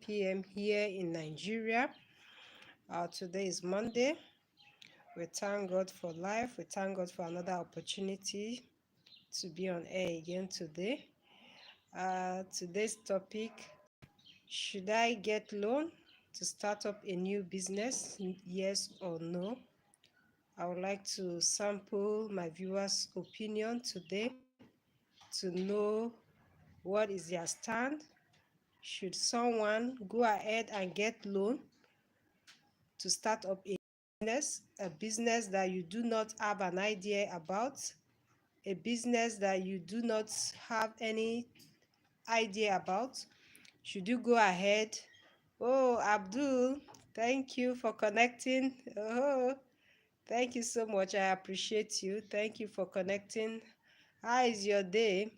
p.m. here in Nigeria. Today is Monday. We thank God for life. We thank God for another opportunity to be on air again today. Today's topic: should I get loan to start up a new business? Yes or no? I would like to sample my viewers' opinion today to know what is their stand. Should someone go ahead and get loan to start up a business that you do not have an idea about, a business that you do not have any idea about? Should you go ahead? Oh, Abdul, thank you for connecting. Oh, thank you so much. I appreciate you. Thank you for connecting. How is your day?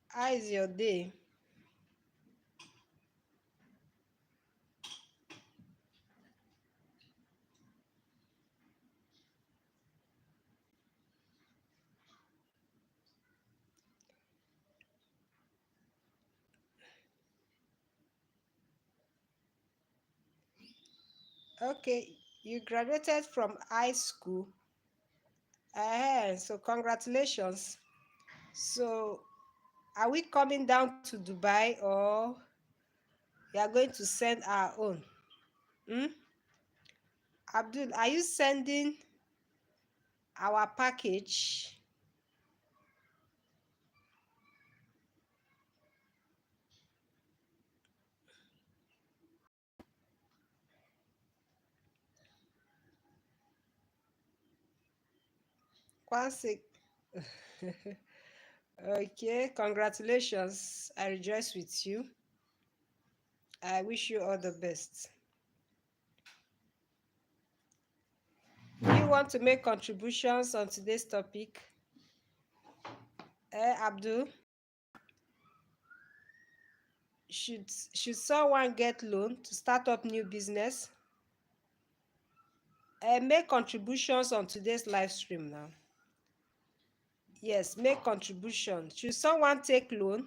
How is your day? Okay, you graduated from high school. So congratulations. So are we coming down to Dubai, or we are going to send our own? Hmm? Abdul, are you sending our package? Kwasi. Okay, congratulations. I rejoice with you. I wish you all the best. Do you want to make contributions on today's topic? Abdul, should someone get loan to start up new business? Make contributions on today's live stream now. Yes, make contribution. Should someone take loan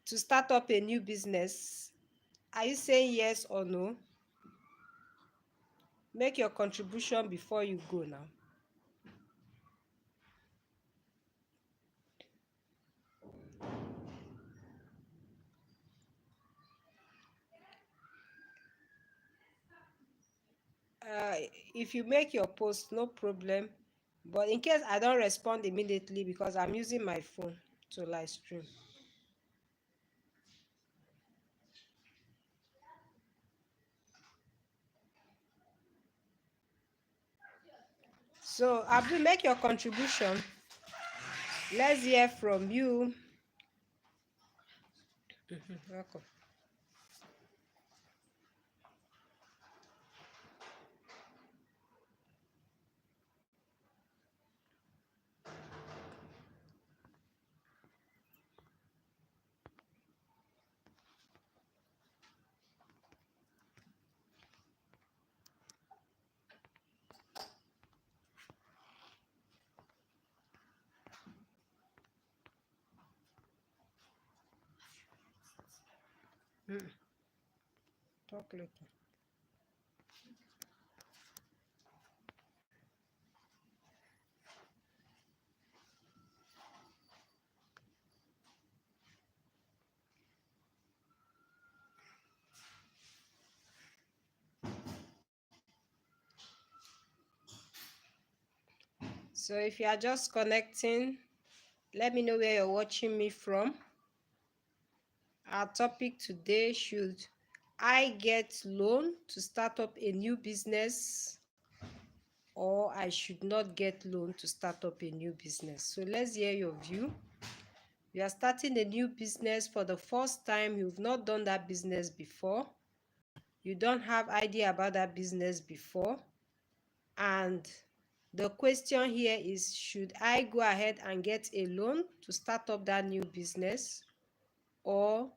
to start up a new business? Are you saying yes or no? Make your contribution before you go now. Uh, if you make your post, no problem. But in case I don't respond immediately because I'm using my phone to live stream. So Abdul, make your contribution. Let's hear from you. Welcome. Talk later. So if you are just connecting, let me know where you're watching me from. Our topic today: should I get loan to start up a new business, or I should not get loan to start up a new business? So let's hear your view. You are starting a new business for the first time. You've not done that business before. You don't have idea about that business before. And the question here is, should I go ahead and get a loan to start up that new business, or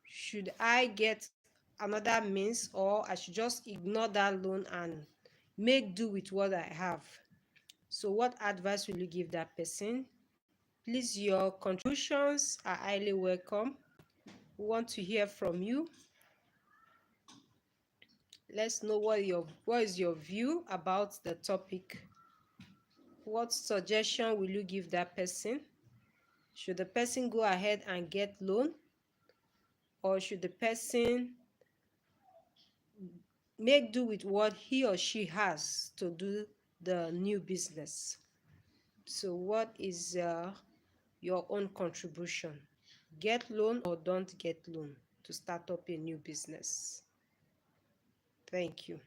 should I get another means, or I should just ignore that loan and make do with what I have? So what advice will you give that person? Please, your contributions are highly welcome. We want to hear from you. Let's know what is your view about the topic. What suggestion will you give that person? Should the person go ahead and get loan, or should the person make do with what he or she has to do the new business? So what is your own contribution? Get loan or don't get loan to start up a new business? Thank you.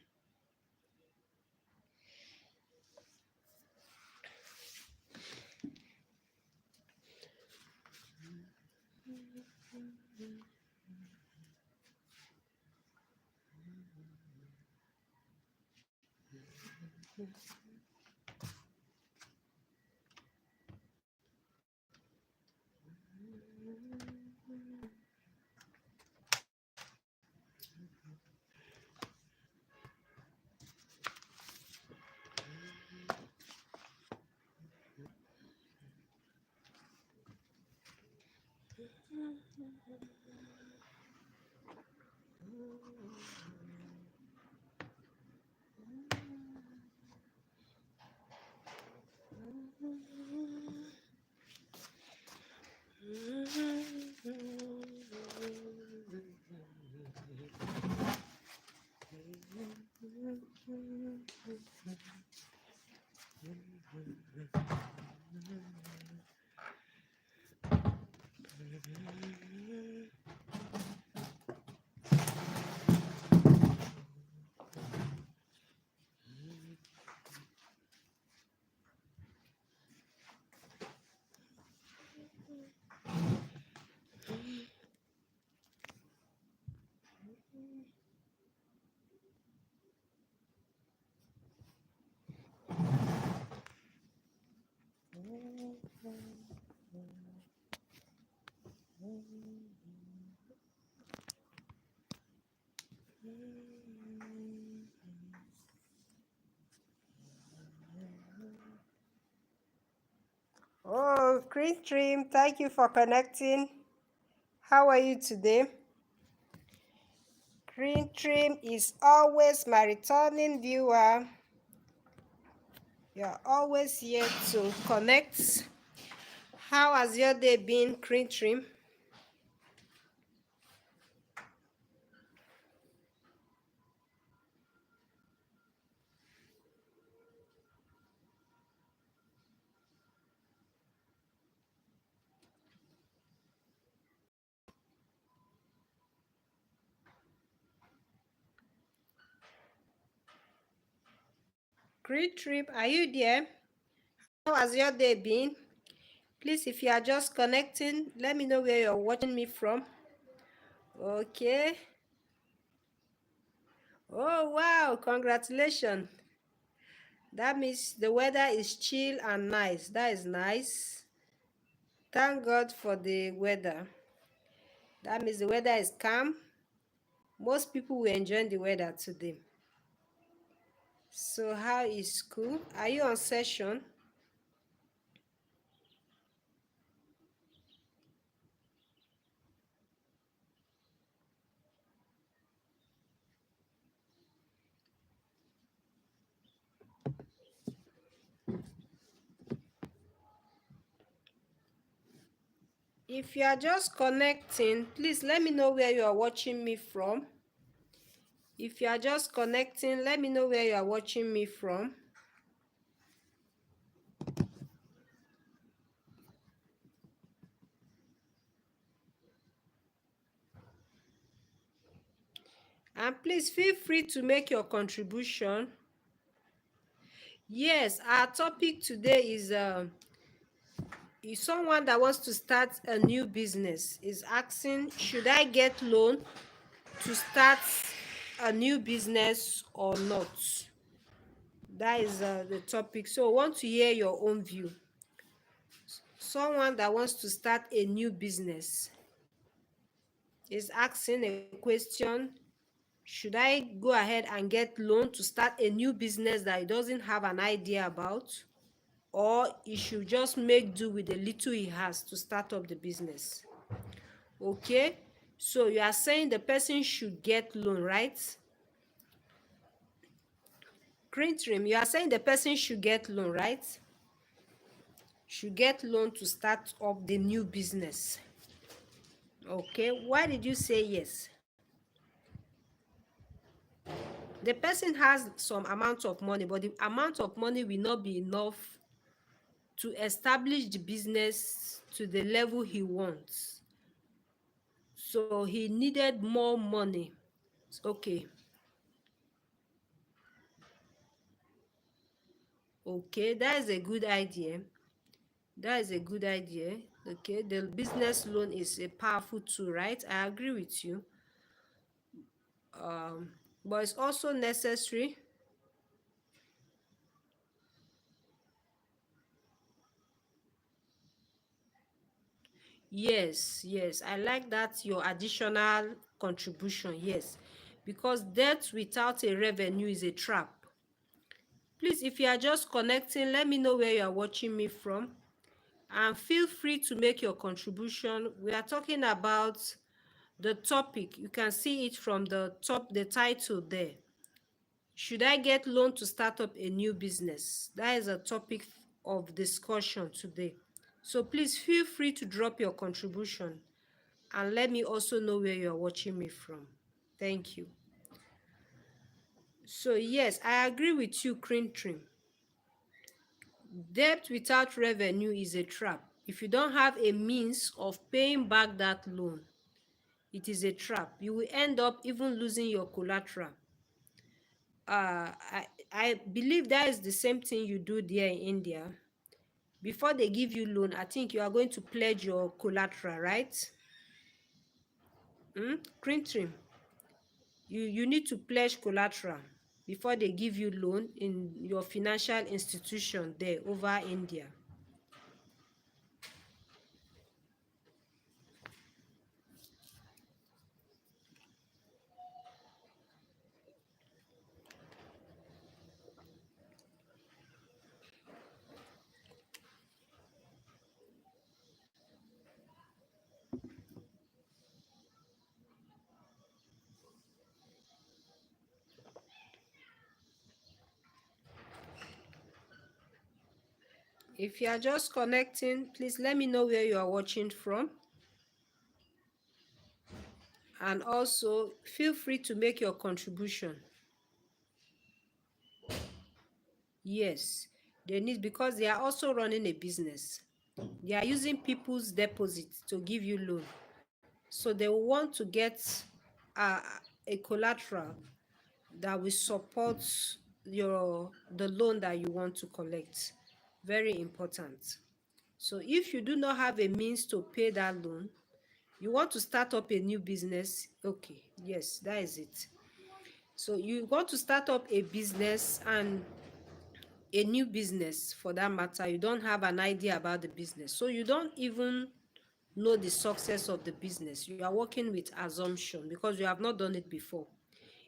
Oh, Green Dream, thank you for connecting. How are you today? Green Dream is always my returning viewer. You're always here to connect. How has your day been, Green Dream? Green Dream, are you there? How has your day been? Please, if you are just connecting, let me know where you're watching me from. Okay. Oh, wow. Congratulations. That means the weather is chill and nice. That is nice. Thank God for the weather. That means the weather is calm. Most people will enjoy the weather today. So how is school? Are you on session? If you are just connecting, please let me know where you are watching me from. If you are just connecting, let me know where you are watching me from. And please feel free to make your contribution. Yes, our topic today is someone that wants to start a new business is asking, should I get loan to start a new business or not? That is the topic. So I want to hear your own view. Someone that wants to start a new business is asking a question, should I go ahead and get loan to start a new business that he doesn't have an idea about? or he should just make do with the little he has to start up the business. Okay, so you are saying the person should get loan, right? Green trim, you are saying the person should get loan, right? Should get loan to start up the new business. Okay, why did you say yes? The person has some amount of money, but the amount of money will not be enough to establish the business to the level he wants. So he needed more money. Okay. Okay, that is a good idea. That is a good idea. Okay, the business loan is a powerful tool, right? I agree with you. Um, but it's also necessary. Yes, yes, I like that, your additional contribution. Yes, because debt without a revenue is a trap. Please, if you are just connecting, let me know where you are watching me from, and feel free to make your contribution. We are talking about the topic. You can see it from the top, the title there. Should I get loan to start up a new business? That is a topic of discussion today. So please feel free to drop your contribution, and let me also know where you are watching me from. Thank you. So yes, I agree with you, Cream Trim. Debt without revenue is a trap. If you don't have a means of paying back that loan, it is a trap. You will end up even losing your collateral. I believe that is the same thing you do there in India. Before they give you loan, I think you are going to pledge your collateral, right? Cream Trim, you need to pledge collateral before they give you loan in your financial institution there over India. If you are just connecting, please let me know where you are watching from, and also feel free to make your contribution. Yes, they need, because they are also running a business. They are using people's deposits to give you loan. So they want to get a, a collateral that will support the loan that you want to collect. Very important. So if you do not have a means to pay that loan, you want to start up a new business. Okay, yes, that is it. So you want to start up a business, and a new business for that matter, you don't have an idea about the business, so you don't even know the success of the business. You are working with assumption because you have not done it before.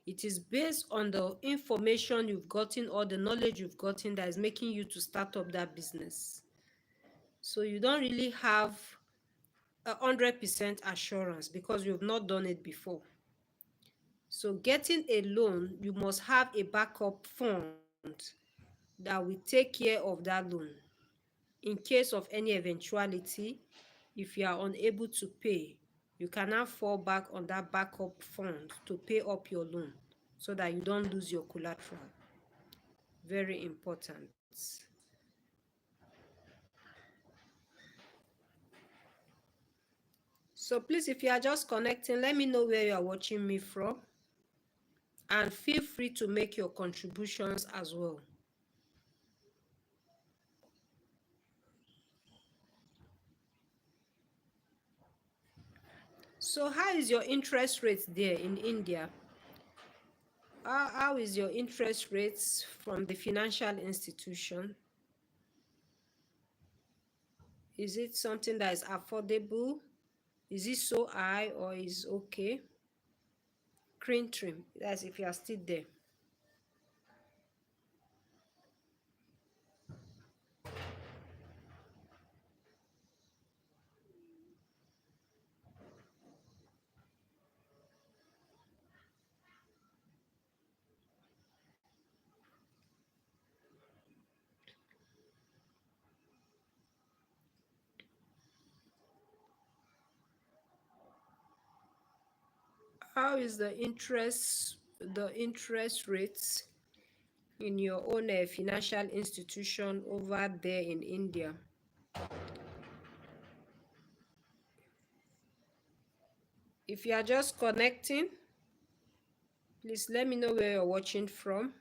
It is based on the information you've gotten or the knowledge you've gotten that is making you to start up that business. So you don't really have 100% assurance because you've not done it before. So getting a loan, you must have a backup fund that will take care of that loan. In case of any eventuality, if you are unable to pay, you can now fall back on that backup fund to pay up your loan so that you don't lose your collateral. Very important. So please, if you are just connecting, let me know where you are watching me from, and feel free to make your contributions as well. So how is your interest rate there in India? How is your interest rates from the financial institution? Is it something that is affordable? Is it so high or is okay? Cream trim, that's if you are still there. How is the interest rates in your own financial institution over there in India? If you are just connecting, please let me know where you're watching from,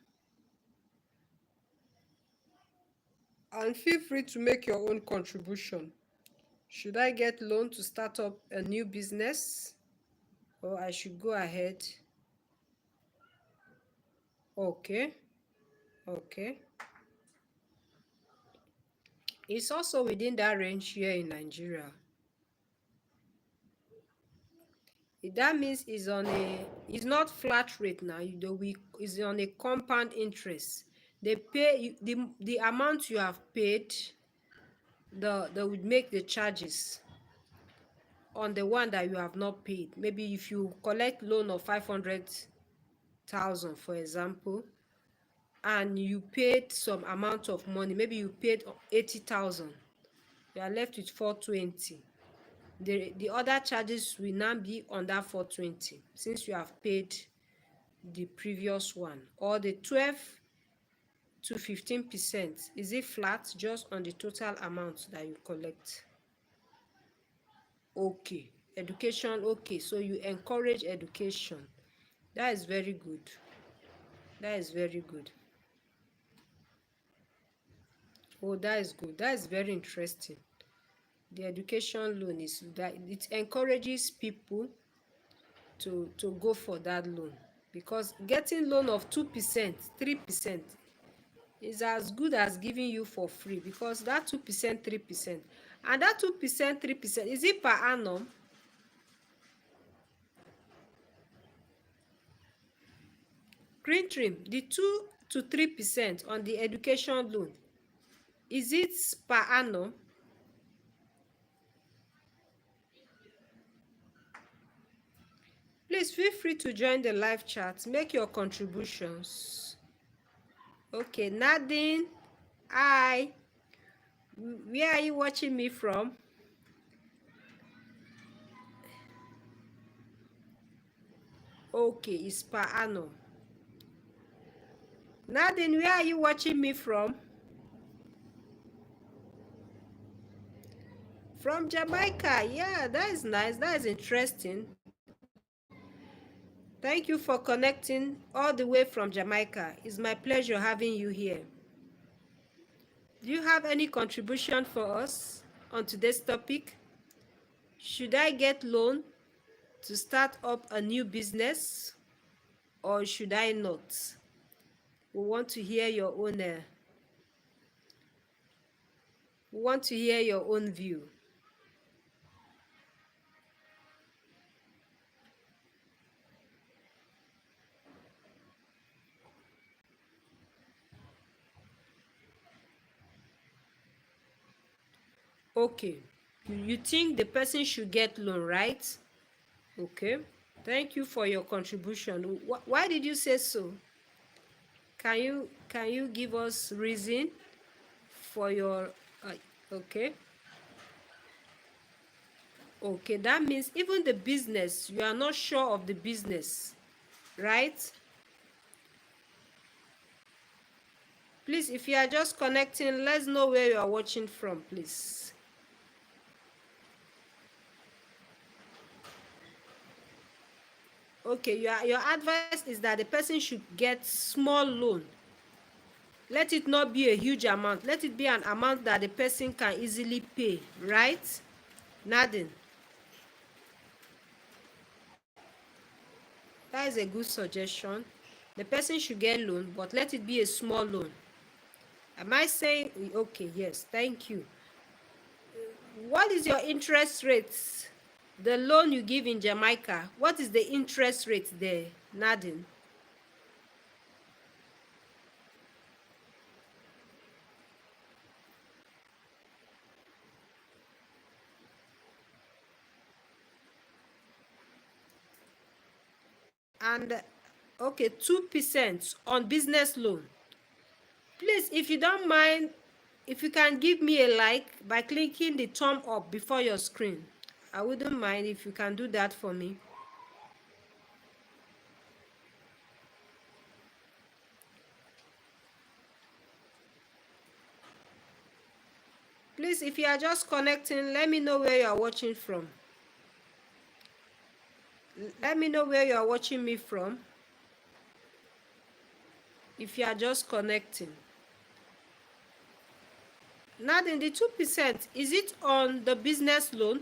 and feel free to make your own contribution. Should I get loan to start up a new business, or I should go ahead? Okay, okay. It's also within that range here in Nigeria. That means it's not flat rate now. It's on a compound interest. They pay you, the amount you have paid, they would make the charges on the one that you have not paid. Maybe if you collect loan of 500,000, for example, and you paid some amount of money, maybe you paid 80,000, you are left with 420. The other charges will now be on that 420, since you have paid the previous one. Or the 12 to 15%, is it flat just on the total amount that you collect? Okay. Education, okay, so you encourage education. That is very good. That is very good. Oh, that is good. That is very interesting. The education loan is that it encourages people to go for that loan, because getting loan of 2%, 3% is as good as giving you for free, because that 2%, 3%, and that 2%, 3%, is it per annum? Green trim, the 2 to 3% on the education loan, is it per annum? Please feel free to join the live chat, make your contributions. Okay, Nadine, hi. Where are you watching me from? Okay, it's per annum. Nadine, where are you watching me from? From Jamaica. Yeah, that is nice. That is interesting. Thank you for connecting all the way from Jamaica. It's my pleasure having you here. Do you have any contribution for us on today's topic? Should I get loan to start up a new business, or should I not? We want to hear your own view. Okay. You think the person should get loan, right? Okay. Thank you for your contribution. Why did you say so? Can you give us reason for your okay? Okay, that means even the business, you are not sure of the business, right? Please, if you are just connecting, let's know where you are watching from, please. Okay, your advice is that the person should get small loan. Let it not be a huge amount. Let it be an amount that the person can easily pay, right? Nadine, that is a good suggestion. The person should get loan, but let it be a small loan. Am I saying okay? Yes, thank you. What is your interest rate? The loan you give in Jamaica, what is the interest rate there, Nadine? And okay, 2% on business loan. Please, if you don't mind, if you can give me a like by clicking the thumb up before your screen, I wouldn't mind if you can do that for me. Please, if you are just connecting, let me know where you are watching from. Let me know where you are watching me from. If you are just connecting. Now then, the 2%, is it on the business loan?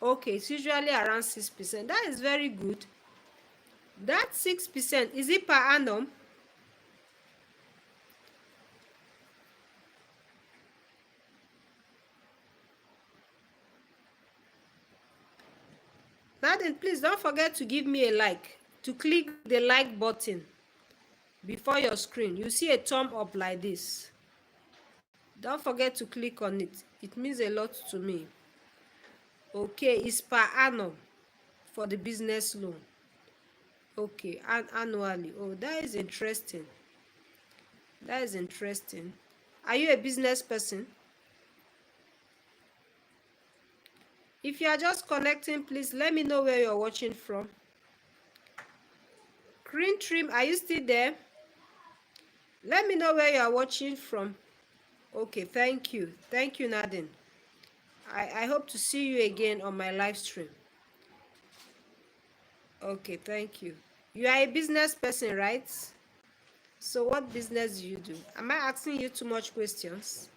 Okay, it's usually around 6%. That is very good. That 6%, is it per annum? Now then, please don't forget to give me a like, to click the like button before your screen. You see a thumb up like this. Don't forget to click on it. It means a lot to me. Okay, it's per annum for the business loan. Okay, and annually. Oh, that is interesting. That is interesting. Are you a business person? If you are just connecting, please let me know where you're watching from. Green Trim, are you still there? Let me know where you are watching from. Okay, thank you. Thank you, Nadine. I hope to see you again on my live stream. Okay, thank you. You are a business person, right? So what business do you do? Am I asking you too much questions?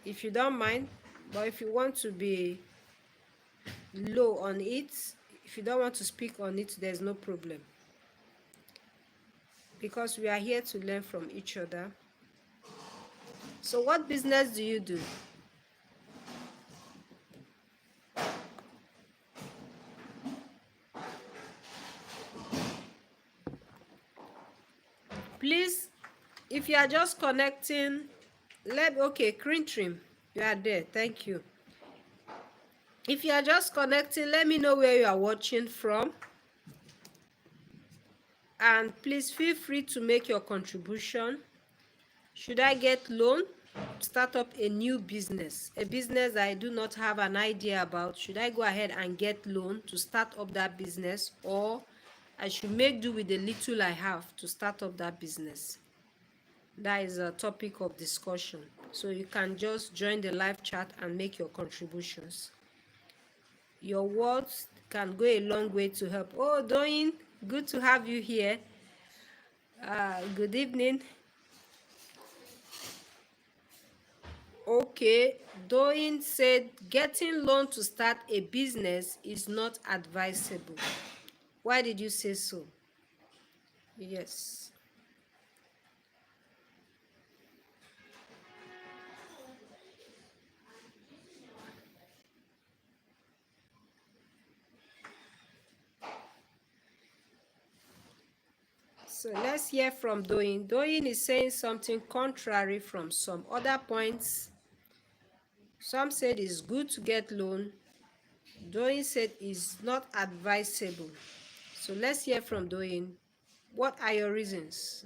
If you don't mind, but if you want to be low on it, if you don't want to speak on it, there's no problem. Because we are here to learn from each other. So what business do you do? Please, if you are just connecting, okay, Green Trim, you are there. Thank you. If you are just connecting, let me know where you are watching from. And please feel free to make your contribution. Should I get loan to start up a new business, a business I do not have an idea about? Should I go ahead and get loan to start up that business, or I should make do with the little I have to start up that business? That is a topic of discussion. So you can just join the live chat and make your contributions. Your words can go a long way to help. Oh, Doyin, good to have you here. Good evening. Okay, Doyin said getting loan to start a business is not advisable. Why did you say so? Yes. So let's hear from Doyin. Doyin is saying something contrary from some other points. Some said it's good to get loan. Doyin said it's not advisable. So let's hear from Doyin. What are your reasons?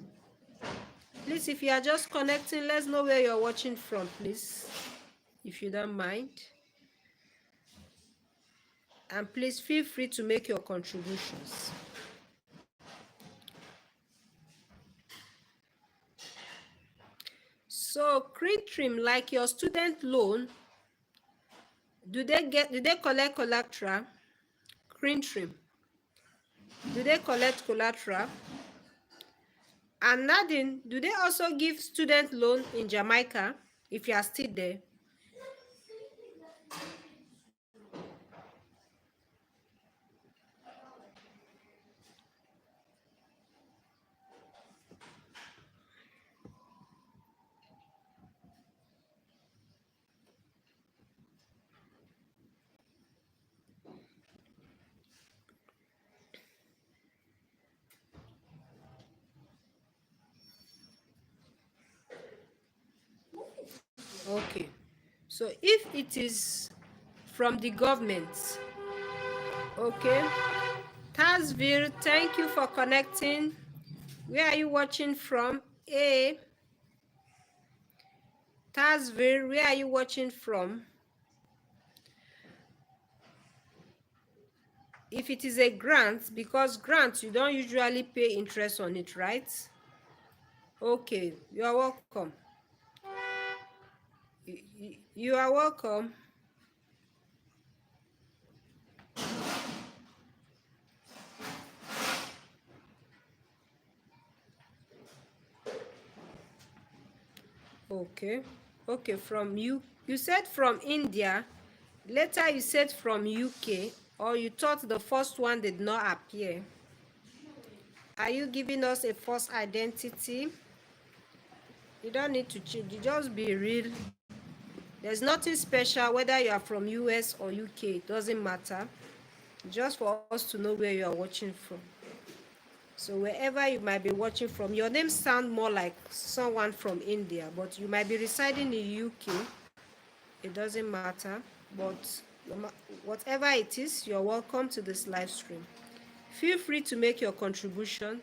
Please, if you are just connecting, let's know where you're watching from, please, if you don't mind. And please feel free to make your contributions. So, Green Trim, like your student loan, do they collect collateral? Green Trim, do they collect collateral? And Nadine, do they also give student loan in Jamaica if you are still there? Okay. So if it is from the government, okay. Tazvir, thank you for connecting. Where are you watching from? Tazvir, where are you watching from? if it is a grant, because grant you don't usually pay interest on it, right? Okay, you are welcome. You are welcome. Okay. Okay, from you said from India. Later you said from UK, or you thought the first one did not appear. Are you giving us a false identity? You don't need to cheat. You just be real. There's nothing special whether you are from US or UK. It doesn't matter. Just for us to know where you are watching from. So wherever you might be watching from, your name sound more like someone from India, but you might be residing in UK. It doesn't matter. But whatever it is, you're welcome to this live stream. Feel free to make your contribution.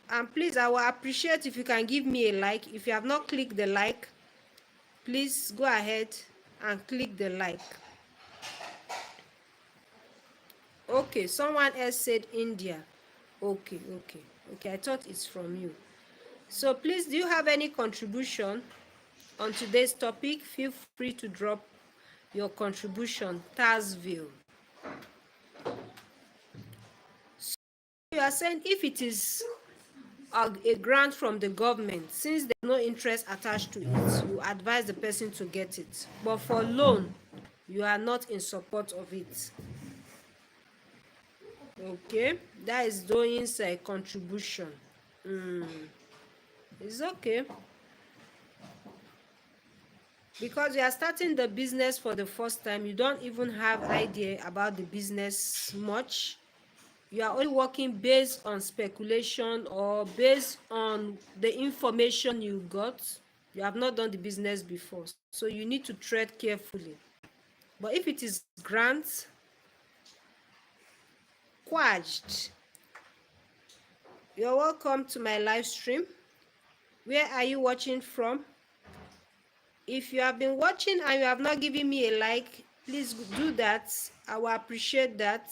And please, I will appreciate if you can give me a like. If you have not clicked the like, please go ahead and click the like. Okay, someone else said India. Okay, I thought it's from you. So please, do you have any contribution on today's topic? Feel free to drop your contribution. Tazville. So you are saying if it is a grant from the government, since there's no interest attached to it, you advise the person to get it. But for loan, you are not in support of it. Okay, that is Doyin's contribution. It's okay, because you are starting the business for the first time. You don't even have idea about the business much. You are only working based on speculation or based on the information you got. You have not done the business before, so you need to tread carefully. But if it is grant, quashed, you're welcome to my live stream. Where are you watching from? If you have been watching and you have not given me a like, please do that. I will appreciate that.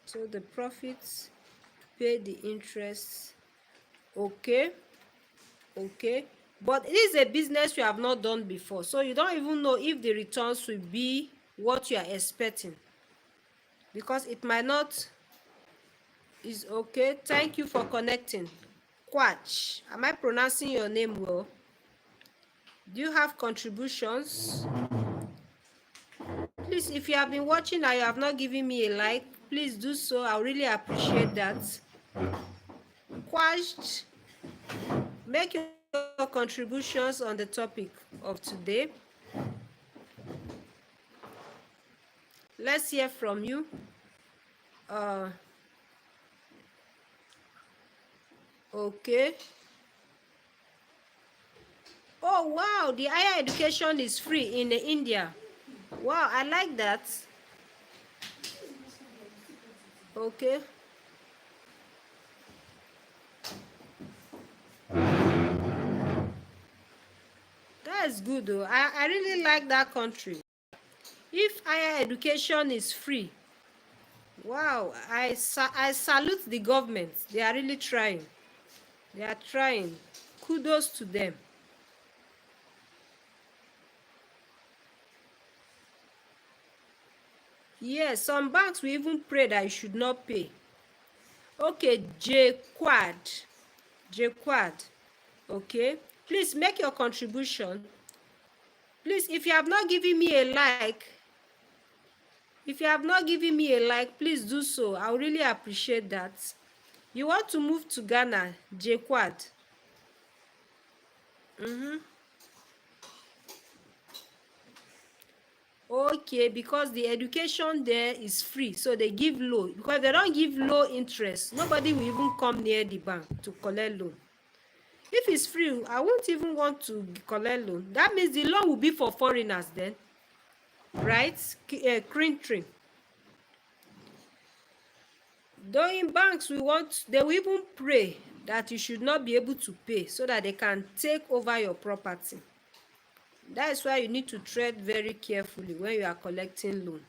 So the profits pay the interest. Okay, but it is a business you have not done before, so you don't even know if the returns will be what you are expecting, because it might not. Is okay. Thank you for connecting. Quach, am I pronouncing your name well? Do you have contributions? Please, if you have been watching and you have not given me a like, please do so. I really appreciate that. Quach, make your contributions on the topic of today. Let's hear from you. Okay. Oh wow, the higher education is free in India. Wow, I like that. Okay. That's good though. I really like that country. If higher education is free, wow, I salute the government. They are really trying. They are trying. Kudos to them. Yes, some banks will even pray that you should not pay. Okay, J Quad. J Quad. Okay. Please make your contribution. Please, if you have not given me a like, please do so. I would really appreciate that. You want to move to Ghana, J Quad. Okay, because the education there is free, so they give low. Because if they don't give low interest, nobody will even come near the bank to collect loan. If it's free, I won't even want to collect loan. That means the loan will be for foreigners then, right? Crintry. Though in banks they will even pray that you should not be able to pay so that they can take over your property. That is why you need to tread very carefully when you are collecting loan.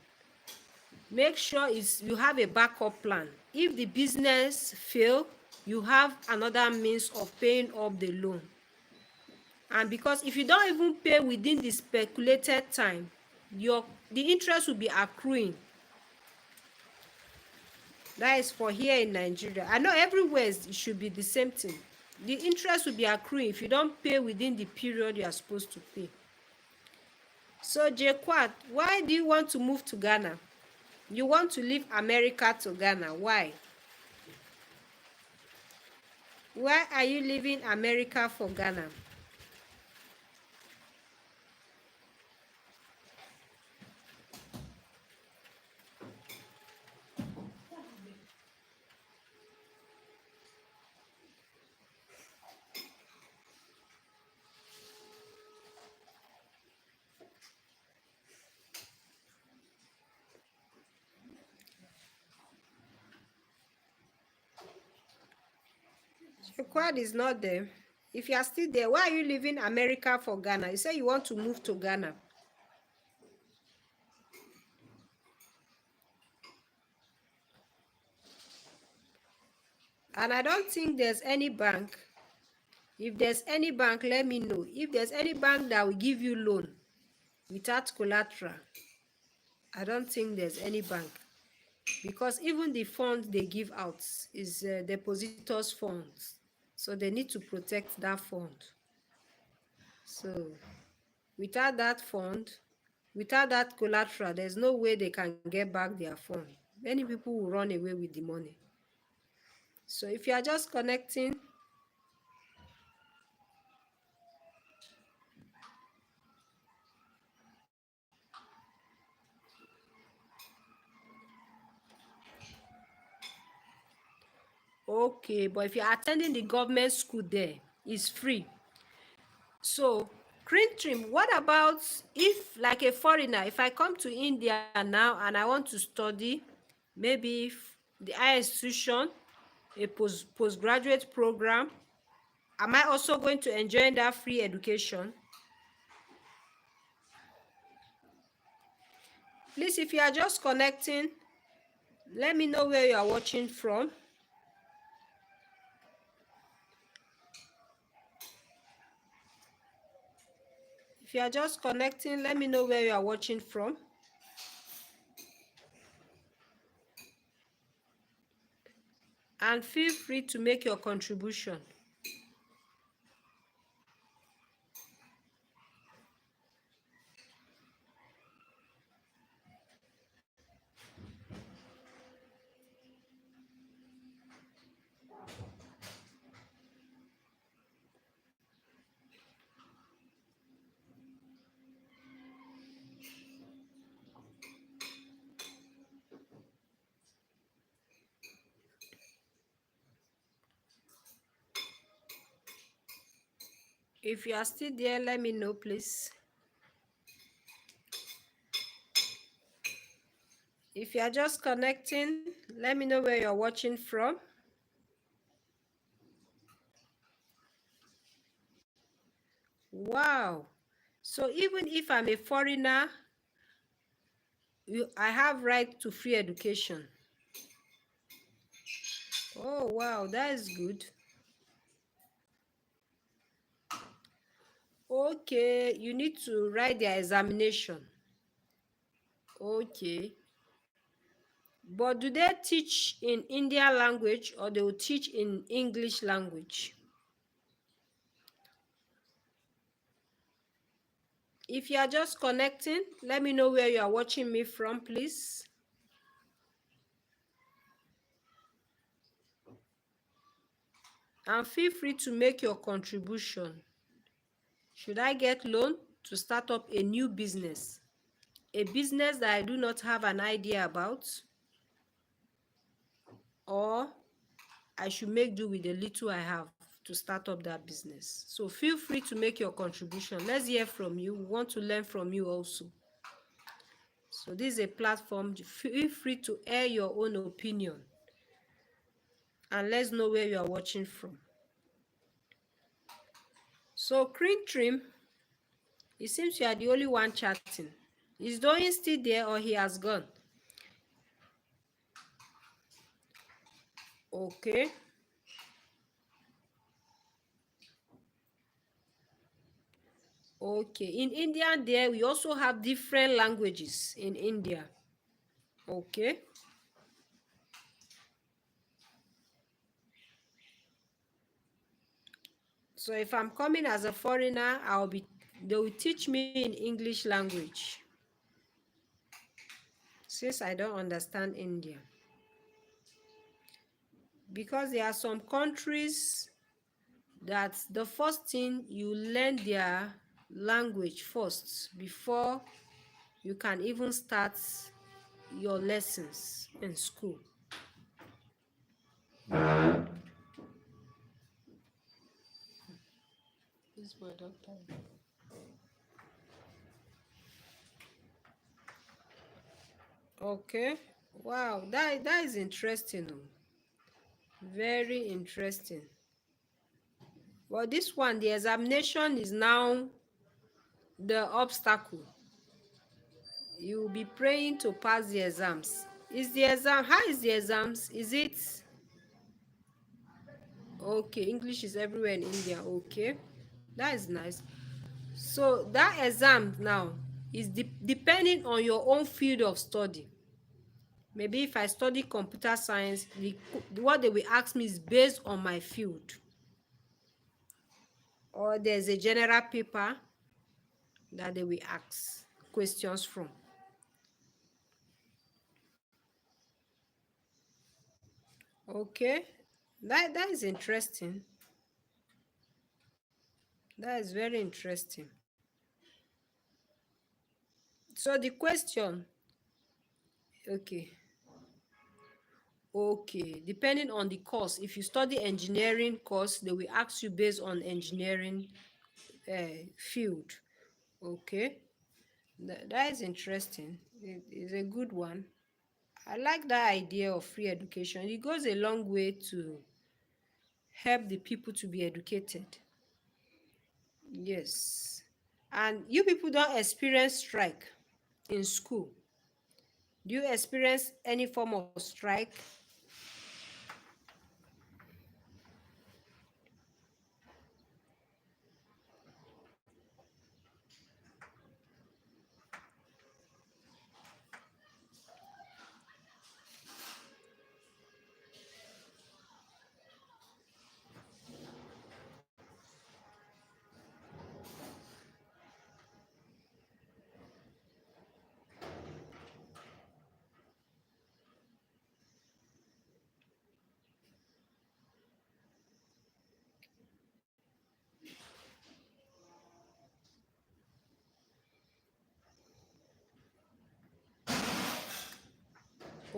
Make sure you have a backup plan. If the business fail, you have another means of paying off the loan. And because if you don't even pay within the speculated time, the interest will be accruing. That is for here in Nigeria. I know everywhere it should be the same thing. The interest will be accruing if you don't pay within the period you are supposed to pay. So Jaquat, why do you want to move to Ghana? You want to leave America to Ghana. Why? Why are you leaving America for Ghana? Jaquat is not there. If you are still there, why are you leaving America for Ghana? You say you want to move to Ghana. And I don't think there's any bank. If there's any bank, let me know. If there's any bank that will give you loan without collateral, I don't think there's any bank. Because even the funds they give out is depositors' funds. So they need to protect that fund. So without that fund, without that collateral, there's no way they can get back their fund. Many people will run away with the money. So if you are just connecting, okay, but if you're attending the government school there, it's free. So Trim, what about if, like a foreigner, if I come to India now and I want to study, maybe the higher institution, a postgraduate program, am I also going to enjoy that free education? Please, if you are just connecting, let me know where you are watching from. If you are just connecting, let me know where you are watching from. And feel free to make your contribution. If you are still there, let me know, please. If you are just connecting, let me know where you're watching from. Wow. So even if I'm a foreigner, I have right to free education. Oh, wow, that is good. Okay, you need to write their examination. Okay. But do they teach in Indian language or they will teach in English language? If you are just connecting, let me know where you are watching me from, please. And feel free to make your contribution. Should I get loan to start up a new business? A business that I do not have an idea about? Or I should make do with the little I have to start up that business? So feel free to make your contribution. Let's hear from you. We want to learn from you also. So this is a platform. Feel free to air your own opinion. and let's know where you are watching from. So Cream Trim, it seems you are the only one chatting. Is Doyin still there or he has gone? Okay. Okay. In India there, we also have different languages in India. Okay. So if I'm coming as a foreigner, they will teach me in English language, since I don't understand Indian. Because there are some countries that the first thing you learn their language first before you can even start your lessons in school. This boy don't time. Okay. Wow, that is interesting. Very interesting. But this one, the examination is now the obstacle. You will be praying to pass the exams. How is the exams? Is it okay? English is everywhere in India. Okay, that is nice. So that exam now is depending on your own field of study. Maybe if I study computer science, what they will ask me is based on my field. Or there's a general paper that they will ask questions from. Okay, that is interesting. That is very interesting. So the question, okay, depending on the course, if you study engineering course, they will ask you based on engineering field. Okay, that is interesting. It is a good one. I like that idea of free education. It goes a long way to help the people to be educated. Yes. And you people don't experience strike in school. Do you experience any form of strike?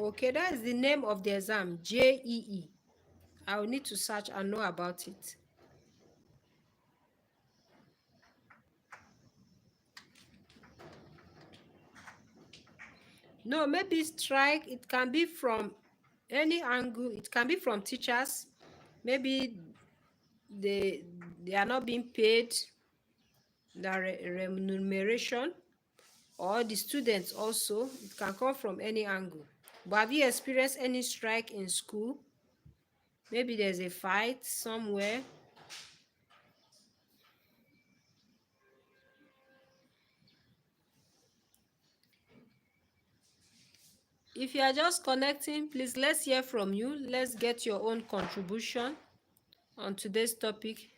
Okay, that is the name of the exam, JEE. I will need to search and know about it. No, maybe strike, it can be from any angle. It can be from teachers. Maybe they are not being paid the remuneration, or the students also. It can come from any angle. But have you experienced any strike in school? Maybe there's a fight somewhere. If you are just connecting, please, let's hear from you. Let's get your own contribution on today's topic.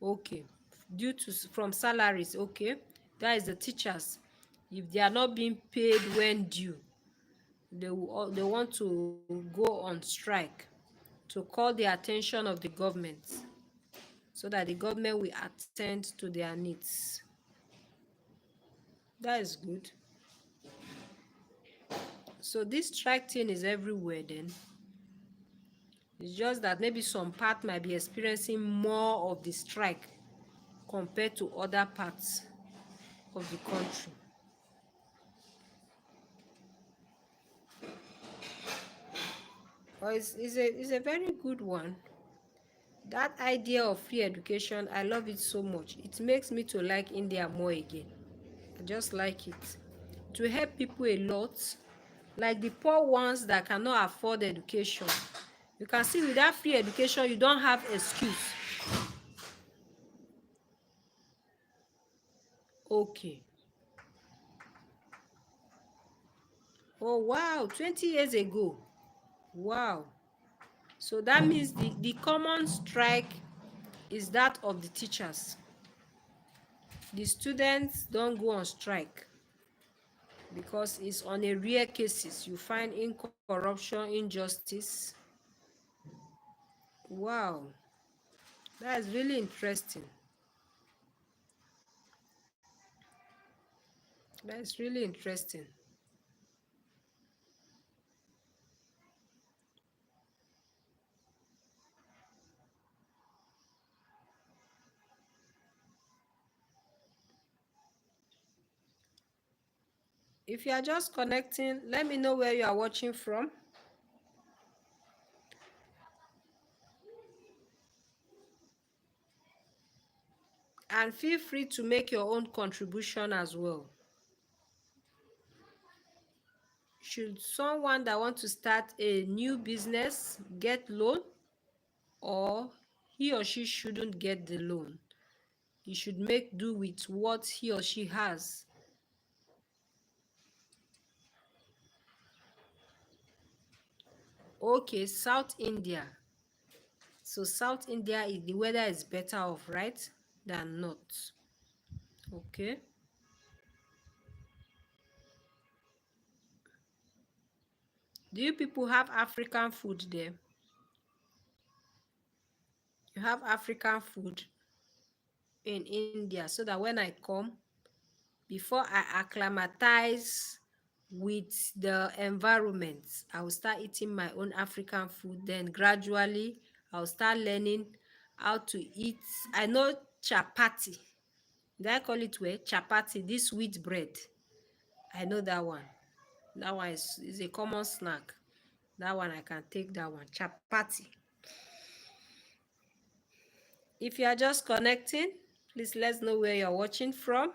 Okay, from salaries. Okay, that is the teachers. If they are not being paid when due, they want to go on strike to call the attention of the government, so that the government will attend to their needs. That is good. So this strike thing is everywhere then. It's just that maybe some part might be experiencing more of the strike compared to other parts of the country. Or it's a very good one. That idea of free education, I love it so much. It makes me to like India more again. I just like it. To help people a lot, like the poor ones that cannot afford education. You can see with that free education, you don't have excuse. Okay. Oh, wow. 20 years ago. Wow. So that means the common strike is that of the teachers. The students don't go on strike because it's on a rare cases. You find corruption, injustice. Wow. That is really interesting. That is really interesting. If you are just connecting, let me know where you are watching from. And feel free to make your own contribution as well. Should someone that wants to start a new business get loan, or he or she shouldn't get the loan? He should make do with what he or she has. Okay, South India. So South India, the weather is better off, right, than North. Okay. Do you people have African food there? You have African food in India, so that when I come, before I acclimatize with the environment, I will start eating my own African food. Then gradually, I'll start learning how to eat. I know chapati. Did I call it where? Chapati, this wheat bread. I know that one. That one is a common snack. That one I can take that one. Chapati. If you are just connecting, please let's know where you're watching from.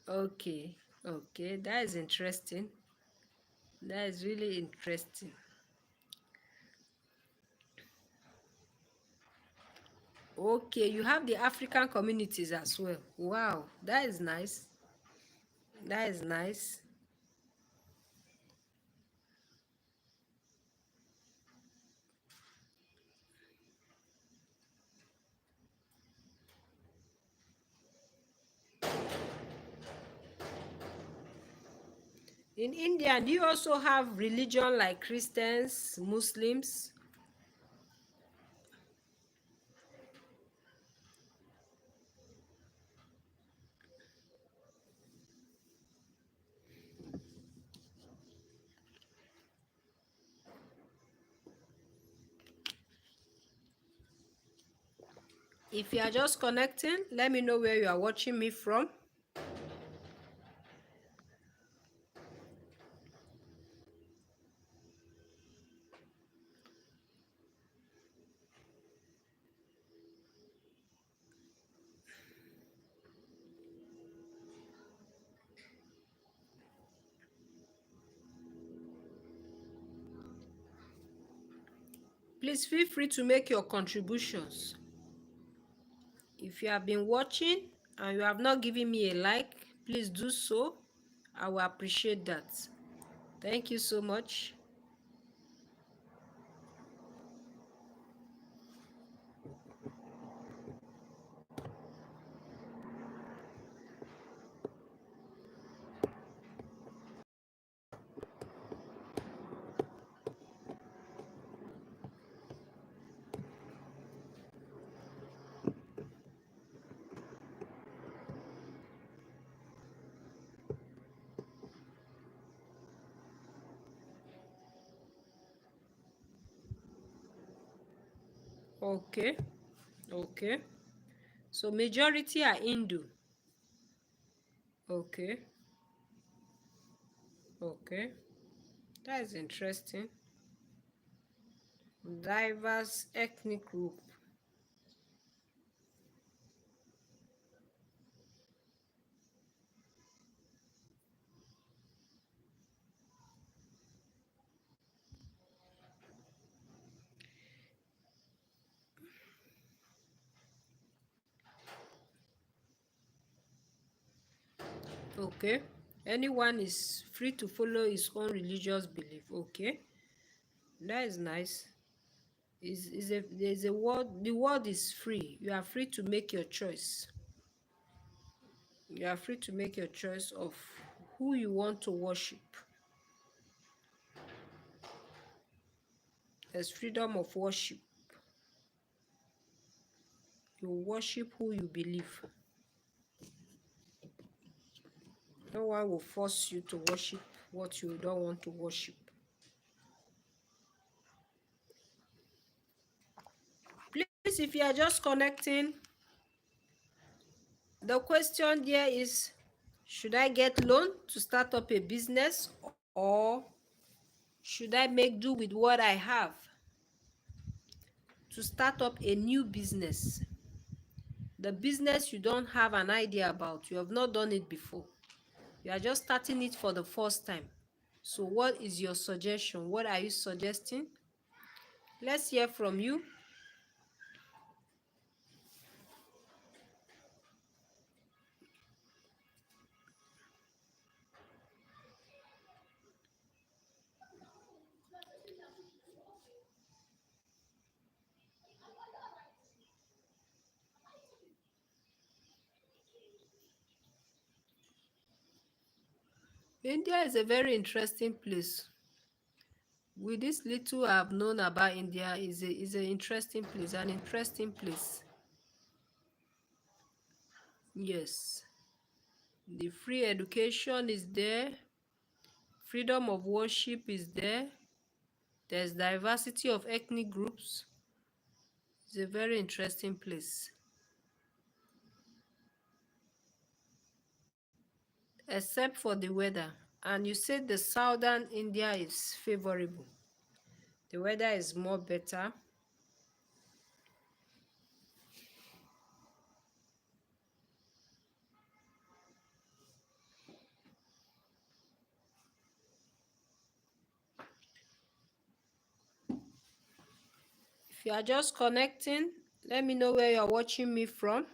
Okay, okay, that is interesting. That is really interesting. Okay, you have the African communities as well. Wow, that is nice. That is nice. In India, do you also have religion like Christians, Muslims? If you are just connecting, let me know where you are watching me from. Please feel free to make your contributions. If you have been watching and you have not given me a like, please do so. I will appreciate that. Thank you so much. Okay, okay. So majority are Hindu. Okay, okay. That is interesting. Diverse ethnic group. Okay. Anyone is free to follow his own religious belief. Okay. That is nice. There's a word, the word is free. You are free to make your choice. You are free to make your choice of who you want to worship. There's freedom of worship. You worship who you believe. No one will force you to worship what you don't want to worship. Please, if you are just connecting, the question there is, should I get loan to start up a business, or should I make do with what I have to start up a new business? The business you don't have an idea about, you have not done it before. You are just starting it for the first time. So what is your suggestion? What are you suggesting? Let's hear from you. India is a very interesting place. With this little I've known about India, is an interesting place, an interesting place. Yes. The free education is there. Freedom of worship is there. There's diversity of ethnic groups. It's a very interesting place. Except for the weather. And you said the southern India is favorable. The weather is more better. If you are just connecting, let me know where you're watching me from.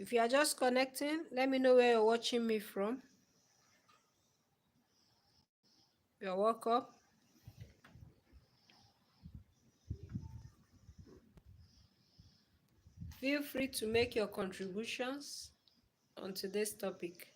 If you are just connecting, let me know where you're watching me from. You're welcome. Feel free to make your contributions on today's topic.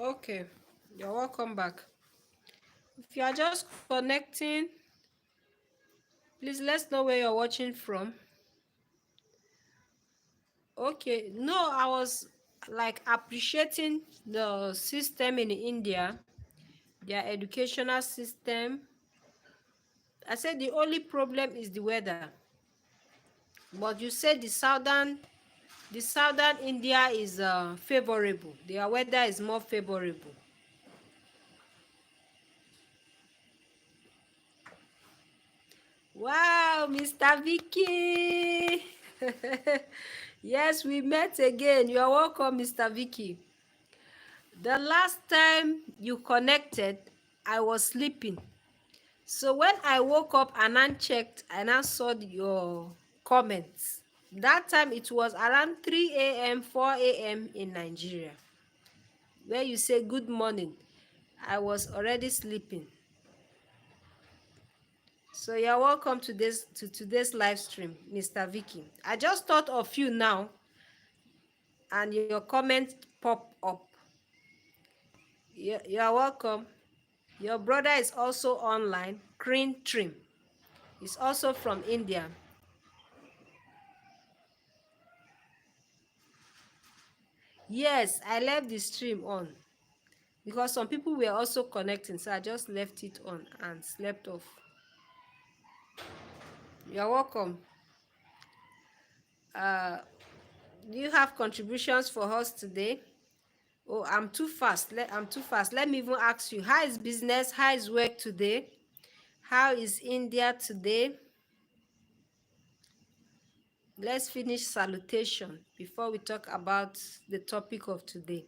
Okay, you're welcome back. If you are just connecting, please let's know where you're watching from. Okay, no, I was like appreciating the system in India. their educational system. I said the only problem is the weather. But you said the southern India is favorable. Their weather is more favorable. Wow, Mr. Vicky. Yes, we met again. You are welcome, Mr. Vicky. The last time you connected, I was sleeping. So when I woke up and unchecked, I now saw your comments. That time it was around 3 a.m., 4 a.m. in Nigeria. Where you say good morning, I was already sleeping. So you're welcome to today's live stream, Mr. Vicky. I just thought of you now, and your comment pop up. You're welcome. Your brother is also online, Green Trim. He's also from India. Yes, I left the stream on because some people were also connecting, so I just left it on and slept off. You're welcome. Do you have contributions for us today? Oh, I'm too fast. Let me even ask you, how is business? How is work today? How is India today? Let's finish salutation before we talk about the topic of today.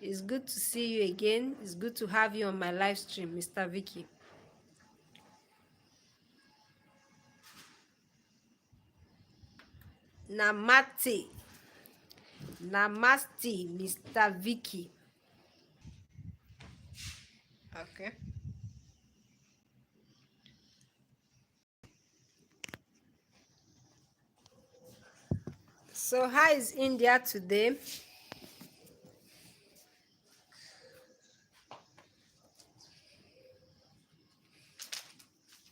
It's good to see you again. It's good to have you on my live stream, Mr. Vicky. Namaste. Namaste, Mr. Vicky. Okay. So how is India today?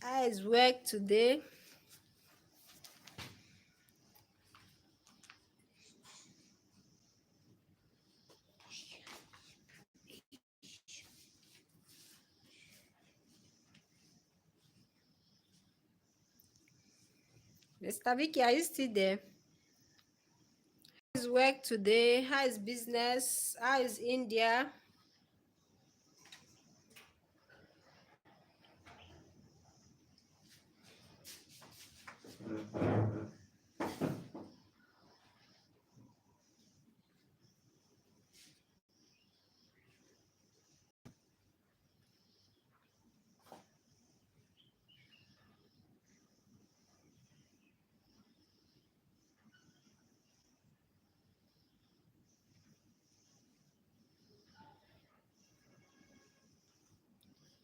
How is work today? Mr. Vicky, are you still there? How is work today? How is business? How is India?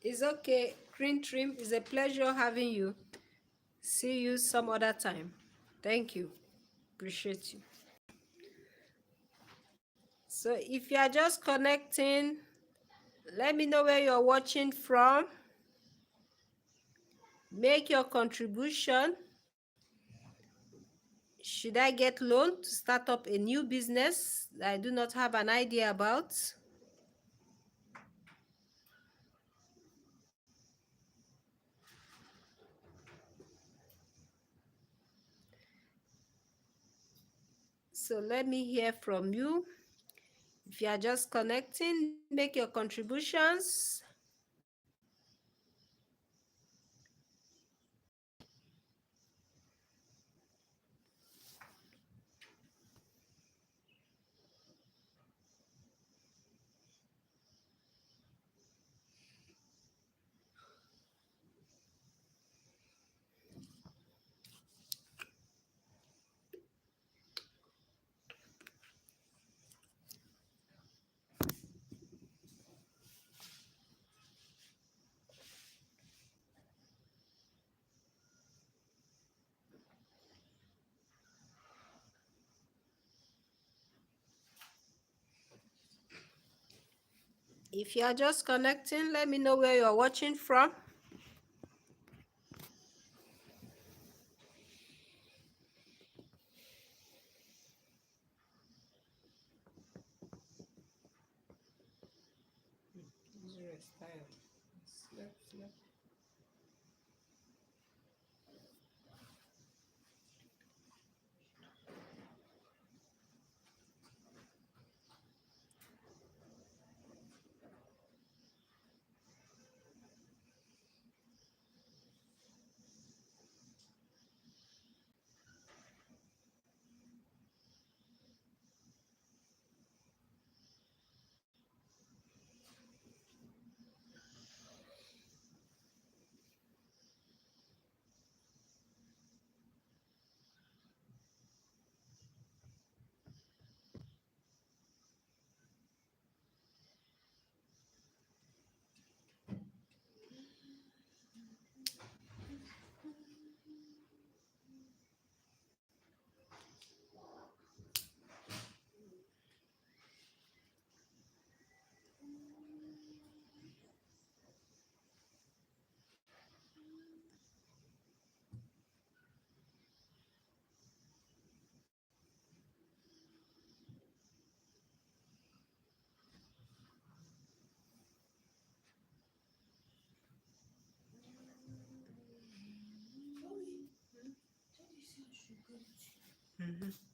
It's okay. Green Trim, it's a pleasure having you. See you some other time. Thank you. Appreciate you. So if you are just connecting, let me know where you're watching from. Make your contribution. Should I get loan to start up a new business that I do not have an idea about? So let me hear from you. If you are just connecting, make your contributions. If you are just connecting, let me know where you're watching from. Yeah. Mhm.